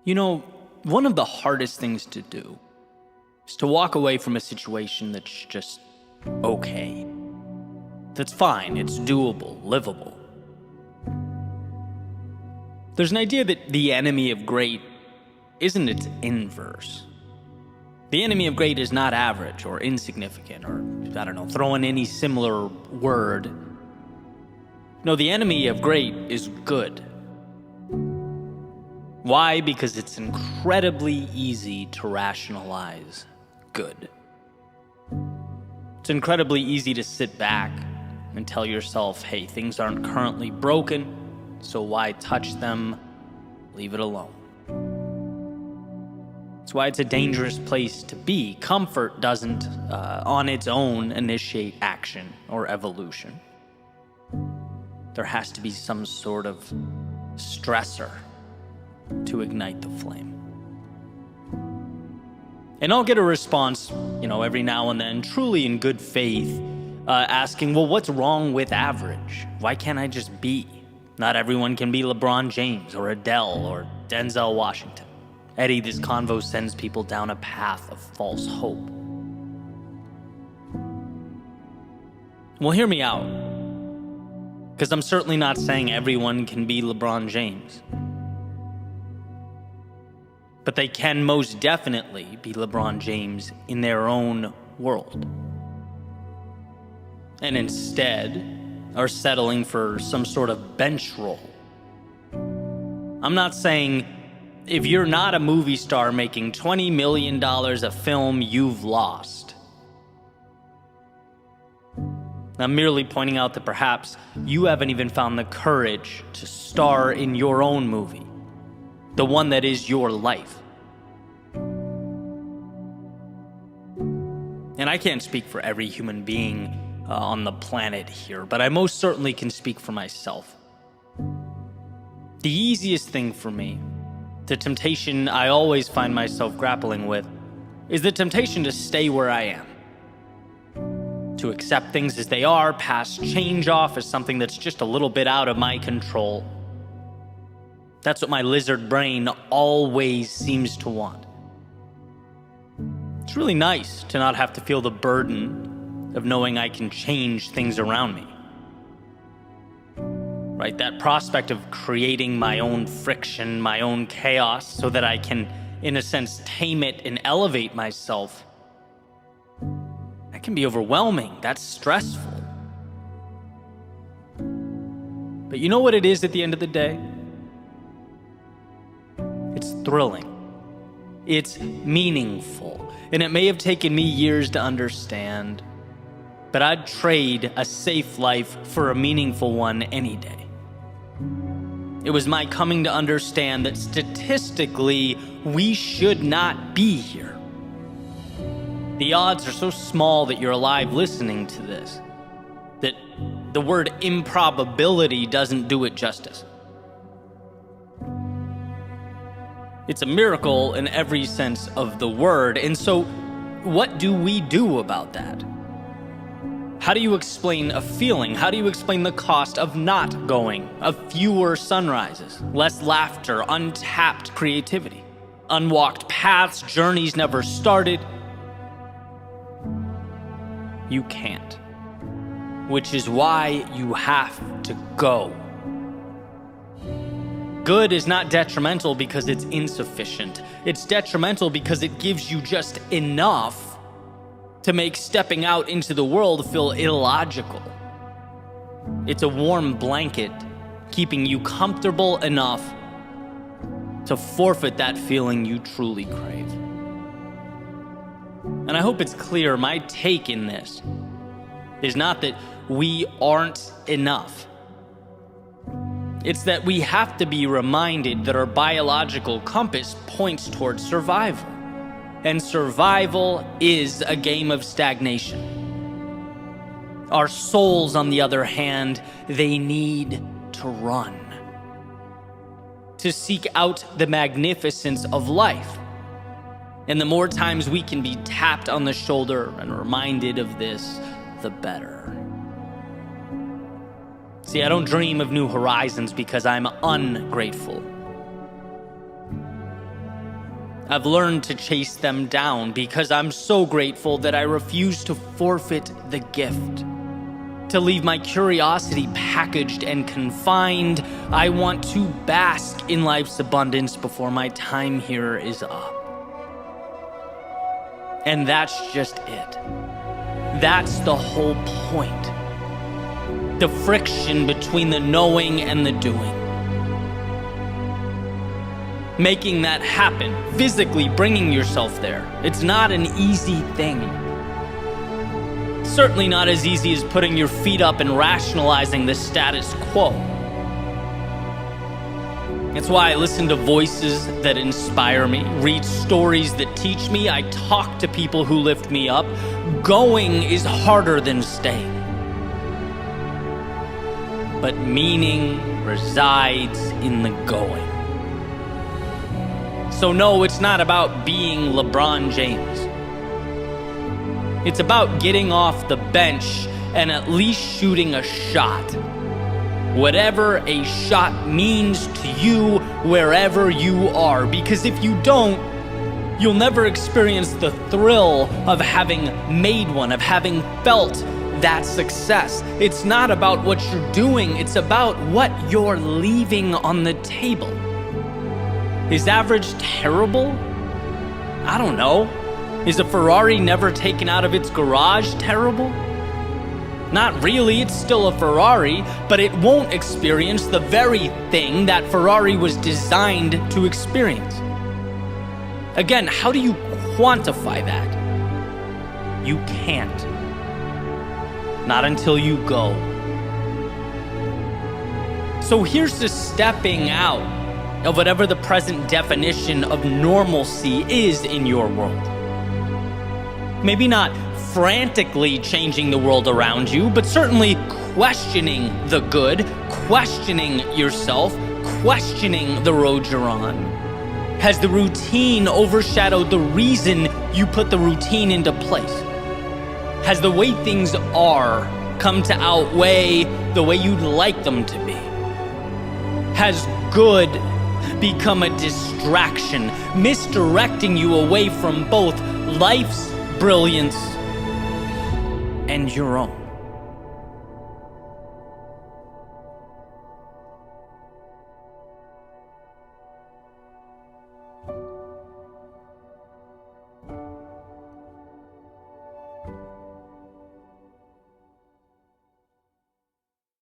You know, one of the hardest things to do is to walk away from a situation that's just okay. That's fine, it's doable, livable. There's an idea that the enemy of great isn't its inverse. The enemy of great is not average or insignificant or, throw in any similar word. No, the enemy of great is good. Why? Because it's incredibly easy to rationalize good. It's incredibly easy to sit back and tell yourself, hey, things aren't currently broken, so why touch them? Leave it alone. That's why it's a dangerous place to be. Comfort doesn't, on its own, initiate action or evolution. There has to be some sort of stressor to ignite the flame. And I'll get a response, every now and then, truly in good faith, asking, well, what's wrong with average? Why can't I just be? Not everyone can be LeBron James or Adele or Denzel Washington. Eddie, this convo sends people down a path of false hope. Well, hear me out, because I'm certainly not saying everyone can be LeBron James. But they can most definitely be LeBron James in their own world. And instead are settling for some sort of bench role. I'm not saying if you're not a movie star making $20 million a film, you've lost. I'm merely pointing out that perhaps you haven't even found the courage to star in your own movie, the one that is your life. And I can't speak for every human being on the planet here, but I most certainly can speak for myself. The easiest thing for me, the temptation I always find myself grappling with, is the temptation to stay where I am. To accept things as they are, pass change off as something that's just a little bit out of my control. That's what my lizard brain always seems to want. It's really nice to not have to feel the burden of knowing I can change things around me. Right? That prospect of creating my own friction, my own chaos, so that I can, in a sense, tame it and elevate myself. That can be overwhelming. That's stressful. But you know what it is at the end of the day? It's thrilling. It's meaningful. And it may have taken me years to understand, but I'd trade a safe life for a meaningful one any day. It was my coming to understand that statistically, we should not be here. The odds are so small that you're alive listening to this, that the word improbability doesn't do it justice. It's a miracle in every sense of the word. And so, what do we do about that? How do you explain a feeling? How do you explain the cost of not going? Of fewer sunrises, less laughter, untapped creativity, unwalked paths, journeys never started? You can't. Which is why you have to go. Good is not detrimental because it's insufficient. It's detrimental because it gives you just enough to make stepping out into the world feel illogical. It's a warm blanket keeping you comfortable enough to forfeit that feeling you truly crave. And I hope it's clear, my take in this is not that we aren't enough. It's that we have to be reminded that our biological compass points towards survival. And survival is a game of stagnation. Our souls, on the other hand, they need to run. To seek out the magnificence of life. And the more times we can be tapped on the shoulder and reminded of this, the better. See, I don't dream of new horizons because I'm ungrateful. I've learned to chase them down because I'm so grateful that I refuse to forfeit the gift. To leave my curiosity packaged and confined, I want to bask in life's abundance before my time here is up. And that's just it. That's the whole point. The friction between the knowing and the doing. Making that happen, physically bringing yourself there, it's not an easy thing. Certainly not as easy as putting your feet up and rationalizing the status quo. It's why I listen to voices that inspire me, read stories that teach me, I talk to people who lift me up. Going is harder than staying. But meaning resides in the going. So no, it's not about being LeBron James. It's about getting off the bench and at least shooting a shot. Whatever a shot means to you, wherever you are. Because if you don't, you'll never experience the thrill of having made one, of having felt that success. It's not about what you're doing, it's about what you're leaving on the table. Is average terrible? I don't know. Is a Ferrari never taken out of its garage terrible? Not really, it's still a Ferrari, but it won't experience the very thing that Ferrari was designed to experience. Again, how do you quantify that? You can't. Not until you go. So here's the stepping out of whatever the present definition of normalcy is in your world. Maybe not frantically changing the world around you, but certainly questioning the good, questioning yourself, questioning the road you're on. Has the routine overshadowed the reason you put the routine into place? Has the way things are come to outweigh the way you'd like them to be? Has good become a distraction, misdirecting you away from both life's brilliance and your own?